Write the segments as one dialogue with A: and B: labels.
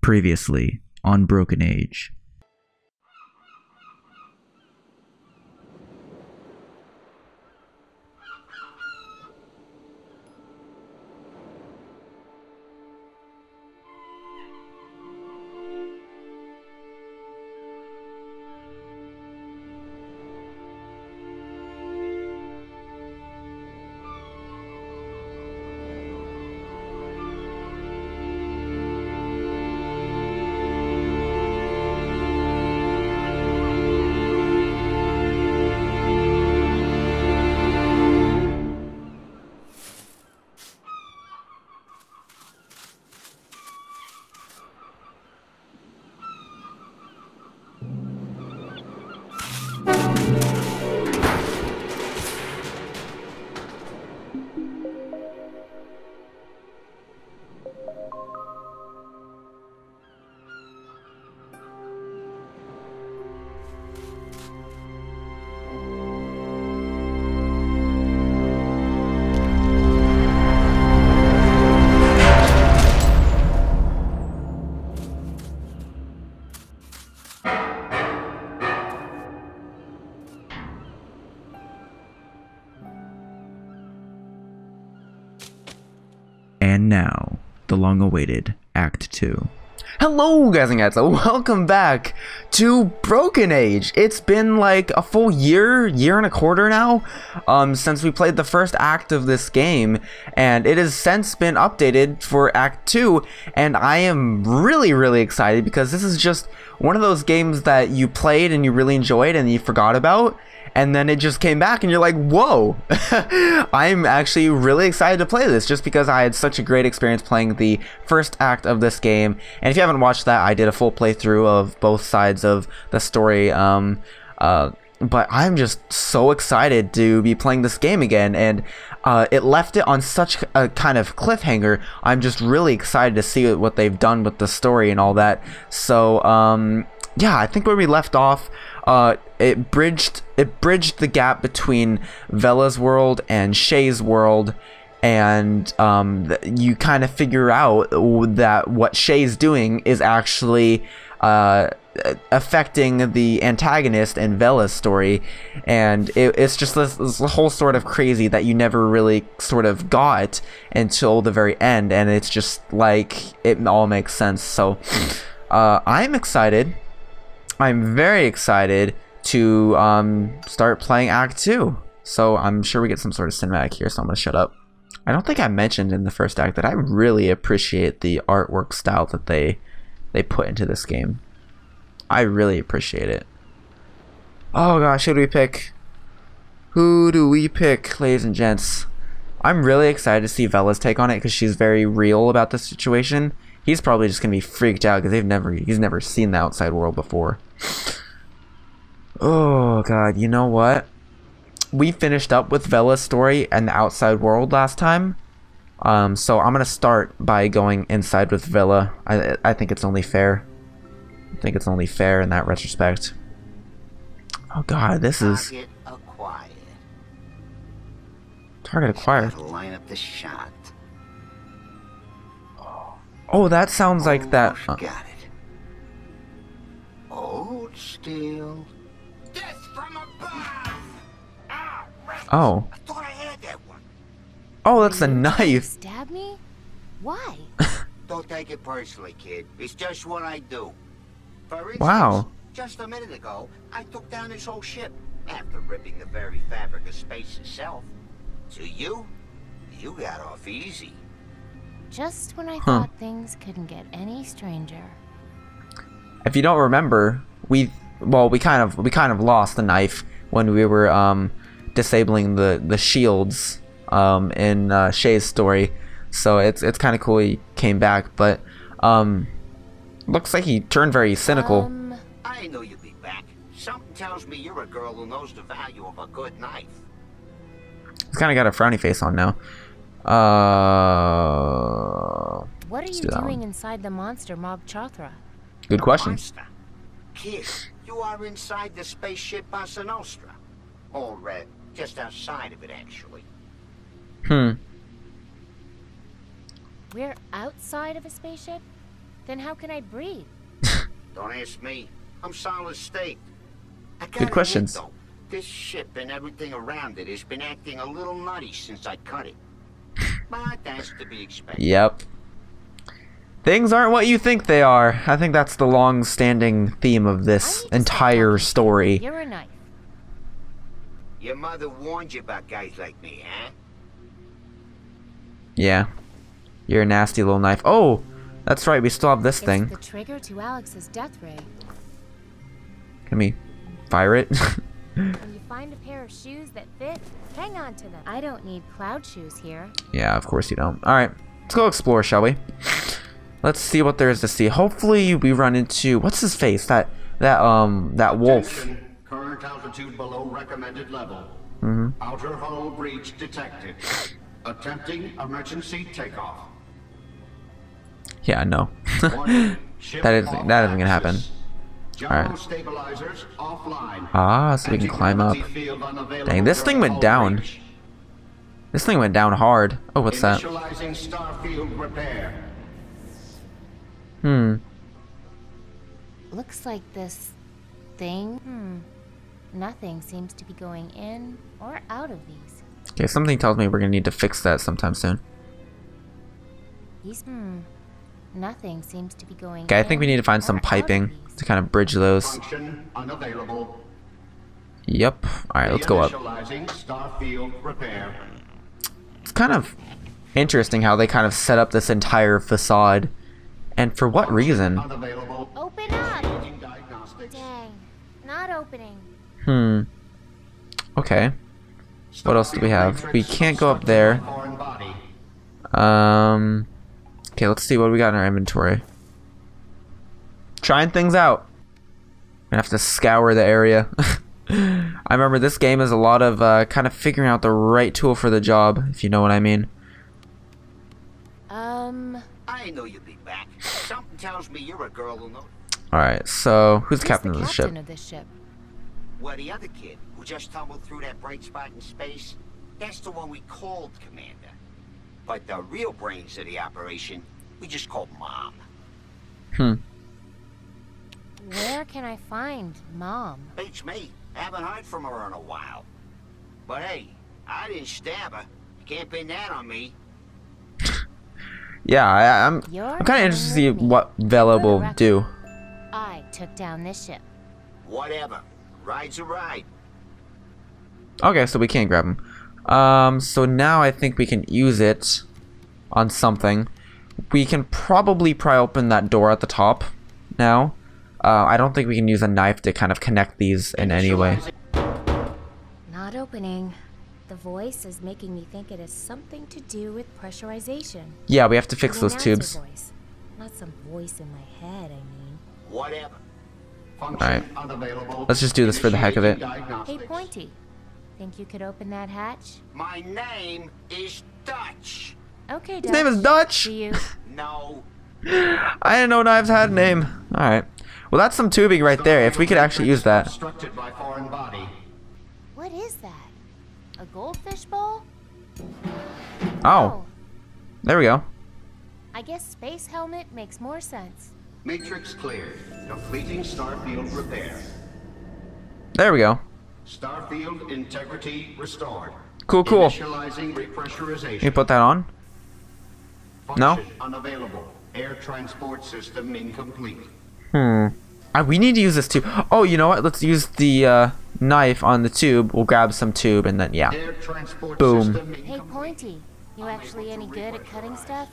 A: Previously on Broken Age. And now, the long-awaited Act 2.
B: Hello guys and gals, welcome back to Broken Age. It's been like a full year and a quarter now since we played the first act of this game, and it has since been updated for Act 2, and I am really excited because this is just one of those games that you played and you really enjoyed and you forgot about, and then it just came back and you're like, whoa. I'm actually really excited to play this just because I had such a great experience playing the first act of this game. And if you haven't watched that, I did a full playthrough of both sides of the story. But I'm just so excited to be playing this game again, and it left it on such a kind of cliffhanger. I'm just really excited to see what they've done with the story and all that. So yeah, I think where we left off, it bridged the gap between Vela's world and Shay's world, and you kind of figure out that what Shay's doing is actually affecting the antagonist in Vela's story, and it's just this whole sort of crazy that you never really sort of got until the very end, and it's just like it all makes sense. So I'm excited. I'm very excited to start playing Act 2. So I'm sure we get some sort of cinematic here, so I'm going to shut up. I don't think I mentioned in the first act that I really appreciate the artwork style that they put into this game. I really appreciate it. Oh gosh, who do we pick? Who do we pick, ladies and gents? I'm really excited to see Vela's take on it because she's very real about the situation. He's probably just gonna be freaked out because he's never seen the outside world before. Oh god, you know what? We finished up with Vela's story and the outside world last time. So I'm gonna start by going inside with Vela. I think it's only fair. I think it's only fair in that retrospect. Oh god, this is target acquired.
C: Line up the shot.
B: Oh, that sounds like that.
C: Got it. Hold still. Death from above.
B: Oh.
C: I thought I had that one.
B: Oh, that's a knife.
D: Stab me? Why?
C: Don't take it personally, kid. It's just what I do. For instance,
B: Wow.
C: just a minute ago, I took down this whole ship after ripping the very fabric of space itself. To you got off easy.
D: Just when I thought things couldn't get any stranger.
B: If you don't remember, we kind of lost the knife when we were disabling the shields in Shay's story. So it's kind of cool he came back, but looks like he turned very cynical.
C: I knew you'd be back. Something tells me you're a girl who knows the value of a good knife.
B: He's kind of got a frowny face on now.
D: What are you doing inside the monster mob Chothra?
B: Good question.
C: Monster. Kid, you are inside the spaceship Massa Nostra. Or just outside of it, actually.
D: We're outside of a spaceship? Then how can I breathe?
C: Don't ask me. I'm solid state. I gotta
B: Good questions.
C: admit, though, this ship and everything around it has been acting a little nutty since I cut it. But that's to be expected.
B: Yep. Things aren't what you think they are. I think that's the long-standing theme of this entire story.
D: You're a knife.
C: Your mother warned you about guys like me, huh?
B: Yeah. You're a nasty little knife. Oh! That's right, we still have this thing.
D: It's the trigger to Alex's death ray.
B: Can we fire it?
D: When you find a pair of shoes that fit, hang on to them. I don't need cloud shoes here.
B: Yeah, of course you don't. Alright, let's go explore, shall we? Let's see what there is to see. Hopefully we run into... What's his face? That wolf.
E: Attention, current altitude below recommended level. Outer hull breach detected. Attempting emergency takeoff.
B: Yeah, no.
E: Warning, ship
B: That isn't
E: off
B: gonna happen.
E: axis. Gyro stabilizers offline.
B: Ah, so we can climb up.
E: Anti-gravity field unavailable
B: Dang, this thing
E: during
B: went
E: hull
B: down.
E: breach.
B: This thing went down hard. Oh, what's that?
E: Initializing starfield repair.
D: Looks like this thing. Nothing seems to be going in or out of these.
B: Okay, something tells me we're gonna need to fix that sometime soon.
D: Nothing seems to be going
B: Okay, I think we need to find some
D: or out of
B: piping
D: these.
B: to kind of bridge those.
E: Function unavailable.
B: Yep. Alright, let's go up.
E: Initializing starfield repair.
B: It's kind of interesting how they kind of set up this entire facade. And for what reason?
E: Unavailable.
D: Open up!
E: Engaging diagnostics.
D: Dang, not opening.
B: Okay. What else do we have? We can't go up there.
E: Foreign body.
B: Okay, let's see what we got in our inventory. Trying things out. Gonna have to scour the area. I remember this game is a lot of kind of figuring out the right tool for the job, if you know what I mean.
C: I know you'll be back. Something tells me you're a girl who knows.
B: Alright, so who's the
D: Who's
B: captain
D: the
B: of the ship?
D: captain of this ship?
C: Well, the other kid who just tumbled through that bright spot in space, that's the one we called Commander. But the real brains of the operation, we just called Mom.
D: Where can I find Mom?
C: Beats me. Haven't heard from her in a while. But hey, I didn't stab her. You can't pin that on me.
B: Yeah, I'm
D: You're
B: kind of interested to see
D: coming with me.
B: what Vela
D: For the
B: will
D: record,
B: do.
D: I took down this ship.
C: Whatever. Ride's a ride.
B: Okay, so we can't grab him. So now I think we can use it on something. We can probably pry open that door at the top now. I don't think we can use a knife to kind of connect these in any way.
D: Not opening. The voice is making me think it has something to do with pressurization.
B: Yeah, we have to fix
D: An
B: those
D: announcer
B: tubes.
D: Voice. Not some voice in my head, I mean.
C: Whatever.
E: Function
B: Alright.
E: unavailable.
B: Let's just do this for the heck of it.
E: Initiating
D: Hey,
E: diagnostics.
D: Pointy. Think you could open that hatch?
C: My name is Dutch.
D: Okay,
B: His name is Dutch!
D: Do you?
C: No.
B: I didn't know knives had a name. Alright. Well, that's some tubing right there. If we could actually use that.
E: Obstructed by foreign body.
D: What is that? A goldfish bowl?
B: Oh, there we go.
D: I guess space helmet makes more sense.
E: Matrix cleared. Completing starfield repair.
B: There we go.
E: Starfield integrity restored.
B: Cool, cool.
E: Initializing
B: Can
E: repressurization.
B: you put that on? No?
E: Function unavailable. Air transport system incomplete.
B: We need to use this tube. Oh, you know what? Let's use the knife on the tube. We'll grab some tube and then, yeah.
E: Air transport
B: Boom.
E: system
D: Hey,
E: incomplete.
D: Pointy. You actually any good at cutting stuff?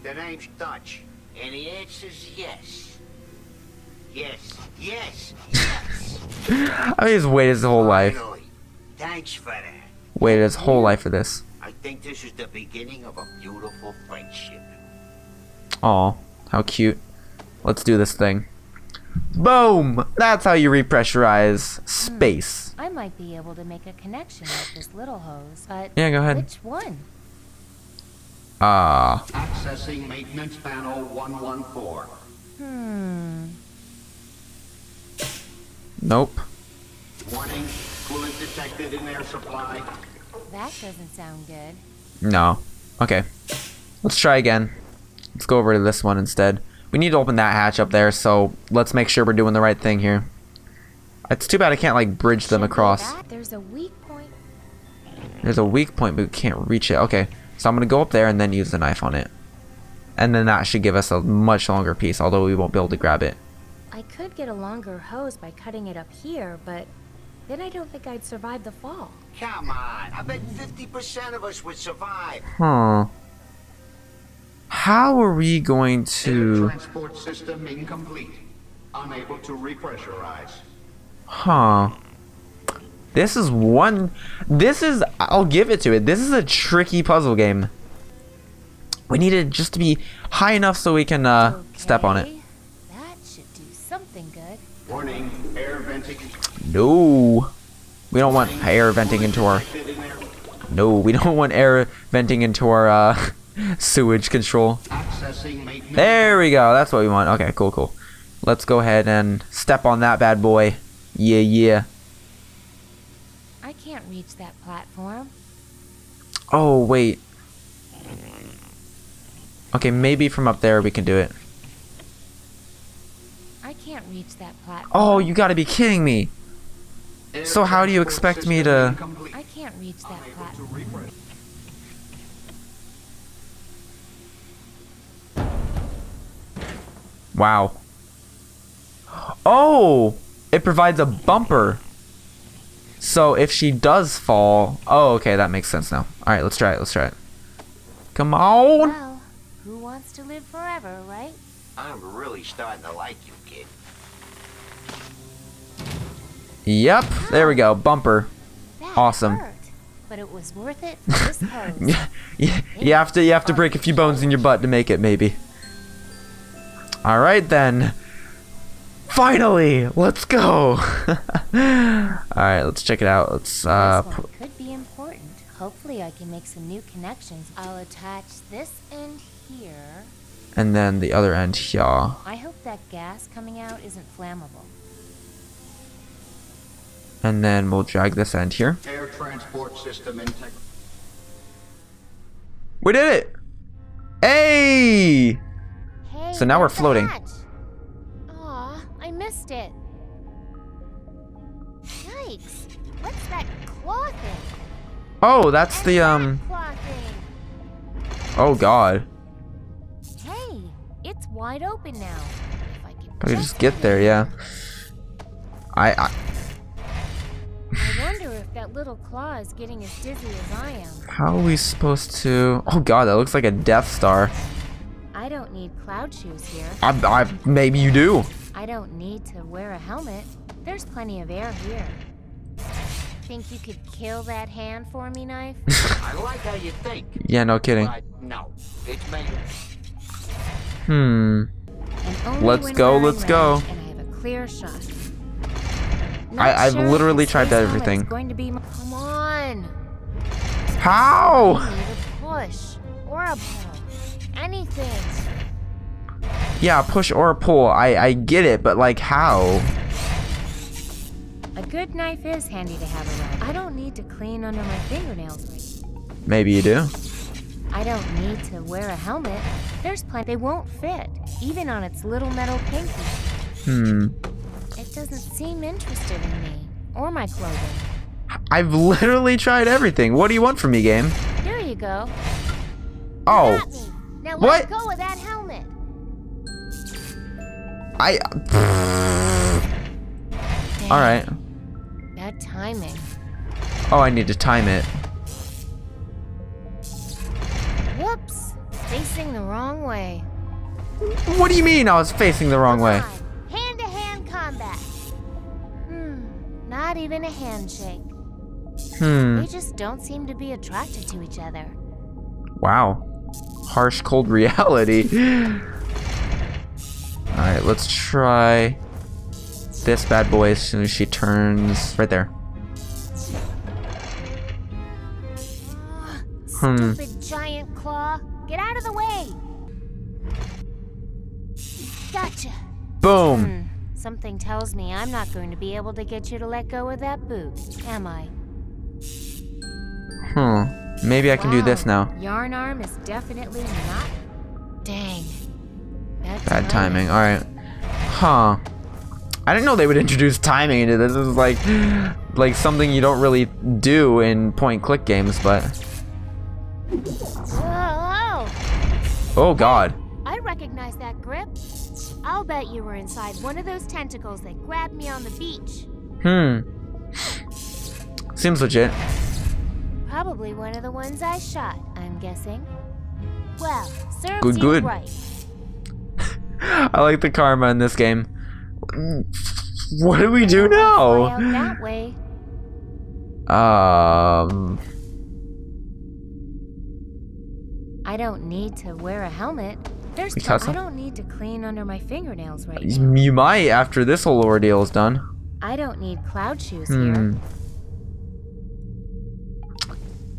C: The name's Dutch. And the answer's yes. Yes. Yes. Yes.
B: I mean, he's waited his whole life.
C: Finally. Thanks for that.
B: Waited his whole life for this.
C: I think this is the beginning of a beautiful friendship.
B: Aw, how cute. Let's do this thing. Boom! That's how you repressurize space.
D: I might be able to make a connection with this little hose, but
B: Yeah, go ahead.
D: which one?
E: Accessing maintenance panel 114.
B: Nope.
E: Warning. Coolant detected in air supply.
D: That doesn't sound good.
B: No. Okay. Let's try again. Let's go over to this one instead. We need to open that hatch up there, so let's make sure we're doing the right thing here. It's too bad I can't, like, bridge them across.
D: There's a weak point.
B: There's a weak point, but we can't reach it. Okay, so I'm going to go up there and then use the knife on it. And then that should give us a much longer piece, although we won't be able to grab it.
D: I could get a longer hose by cutting it up here, but then I don't think I'd survive the fall.
C: Come on, I bet 50% of us would survive.
B: Huh. How are we going
E: Air
B: to...
E: transport system incomplete. Unable to repressurize.
B: Huh. This is one... This is... I'll give it to it. This is a tricky puzzle game. We need it just to be high enough so we can step on it.
D: That should do something good.
E: Warning, air venting.
B: No. We don't want air venting into our... No, we don't want air venting into our sewage control.
E: Accessing maintenance.
B: There we go. That's what we want. Okay, cool, cool. Let's go ahead and step on that bad boy. Yeah, yeah.
D: I can't reach that platform.
B: Oh, wait. Okay, maybe from up there we can do it.
D: I can't reach that platform.
B: Oh, you gotta be kidding me.
E: Air
B: So how do you
E: transport
B: expect me
E: system
B: to...
E: incomplete.
D: I can't reach that
E: Unable to
D: platform.
E: repress.
B: Wow. Oh! It provides a bumper. So if she does fall... Oh, okay, that makes sense now. Alright, let's try it, let's try it. Come on!
D: Well, who wants to live forever, right?
C: I'm really starting to like you, kid.
B: Yep, there we go, bumper.
D: That
B: Awesome.
D: hurt, but it was worth it for this pose.
B: Yeah, you have to break a few bones in your butt to make it, maybe. Alright then. Finally! Let's go! Alright, let's check it out. Let's
D: This one could be important. Hopefully I can make some new connections. I'll attach this end here.
B: and then the other end here.
D: I hope that gas coming out isn't flammable.
B: And then we'll drag this end here.
E: Air transport system intact.
B: We did it! Hey!
D: Hey,
B: So now we're
D: there's the
B: floating.
D: hatch. Aw, I missed it. Yikes! What's that claw thing?
B: Oh, that's the
D: Claw thing.
B: oh god.
D: Hey, it's wide open now. If I can
B: I just get there, yeah.
D: I wonder if that little claw is getting as dizzy as I am.
B: How are we supposed to... Oh god, that looks like a Death Star.
D: I don't need cloud shoes here.
B: Maybe you do.
D: I don't need to wear a helmet. There's plenty of air here. Think you could kill that hand for me, Knife?
C: I like how you think.
B: Yeah, no kidding.
C: But no, it's me.
B: Hmm.
D: And only
B: Let's
D: when
B: go,
D: wearing
B: let's
D: red,
B: go.
D: And I have a clear shot.
B: I've
D: Not sure
B: literally
D: if this
B: tried
D: space
B: that
D: helmet's
B: everything.
D: Going to be come on.
B: How?
D: I need a push or a pull. Anything.
B: Yeah, push or pull. I get it, but like how?
D: A good knife is handy to have around. I don't need to clean under my fingernails right.
B: Maybe you do.
D: I don't need to wear a helmet. There's plenty. They won't fit, even on its little metal pinky.
B: Hmm.
D: It doesn't seem interested in me or my clothing.
B: I've literally tried everything. What do you want from me, game?
D: Here you go.
B: Oh.
D: Got me. Now
B: What?
D: let go of that helmet. Dang,
B: Alright.
D: bad timing.
B: Oh, I need to time it.
D: Whoops. Facing the wrong way.
B: What do you mean I was facing the wrong way?
D: Hand-to-hand combat. Not even a handshake.
B: Hmm.
D: We just don't seem to be attracted to each other.
B: Wow. Harsh, cold reality. Alright, let's try this bad boy as soon as she turns right there.
D: Stupid giant claw. Get out of the way. Gotcha.
B: Boom.
D: Something tells me I'm not going to be able to get you to let go of that boot, am I?
B: Maybe I can do this
D: Wow,
B: now.
D: Yarn arm is definitely not. Dang.
B: Bad timing. Alright. Huh. I didn't know they would introduce timing into this. This is like something you don't really do in point-and-click games, but...
D: Whoa!
B: Oh, God.
D: I recognize that grip. I'll bet you were inside one of those tentacles that grabbed me on the beach.
B: Seems legit.
D: Probably one of the ones I shot, I'm guessing. Well, serves
B: Good,
D: you
B: good.
D: right.
B: I like the karma in this game. What do we do
D: Fly
B: now?
D: out that way. I don't need to wear a helmet. I don't need to clean under my fingernails right now.
B: You might after this whole ordeal is done.
D: I don't need cloud shoes here.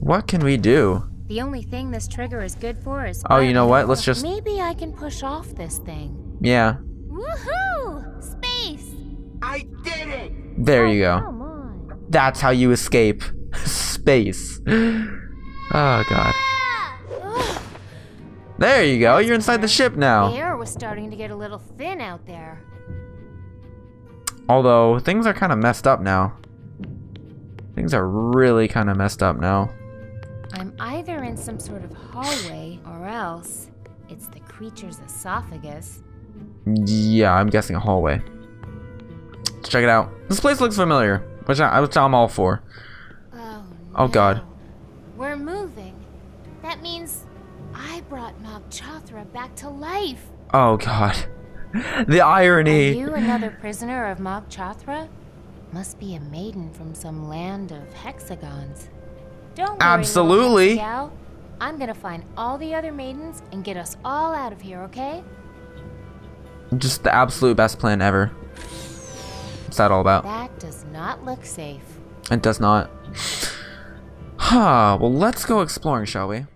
B: What can we do?
D: The only thing this trigger is good for is...
B: Oh, you know what? Let's just...
D: Maybe I can push off this thing.
B: Yeah.
D: Woohoo! Space!
C: I did it!
B: There you go.
D: Come on.
B: That's how you escape. Space. Oh, God.
D: Ugh.
B: There you go. You're inside the ship
D: The
B: now.
D: air was starting to get a little thin out there.
B: Although, things are kind of messed up now. Things are really kind of messed up now.
D: I'm either in some sort of hallway, or else it's the creature's esophagus.
B: Yeah, I'm guessing a hallway. Let's check it out. This place looks familiar, which I'm all for. Oh, God.
D: We're moving. That means I brought Mog Chothra back to life.
B: Oh, God. The irony.
D: Are you another prisoner of Mog Chothra? Must be a maiden from some land of hexagons. Don't worry,
B: Absolutely.
D: little gal. I'm gonna find all the other maidens and get us all out of here, okay?
B: Just the absolute best plan ever. What's that all about?
D: That does not look safe.
B: It does not. Huh, well, let's go exploring, shall we?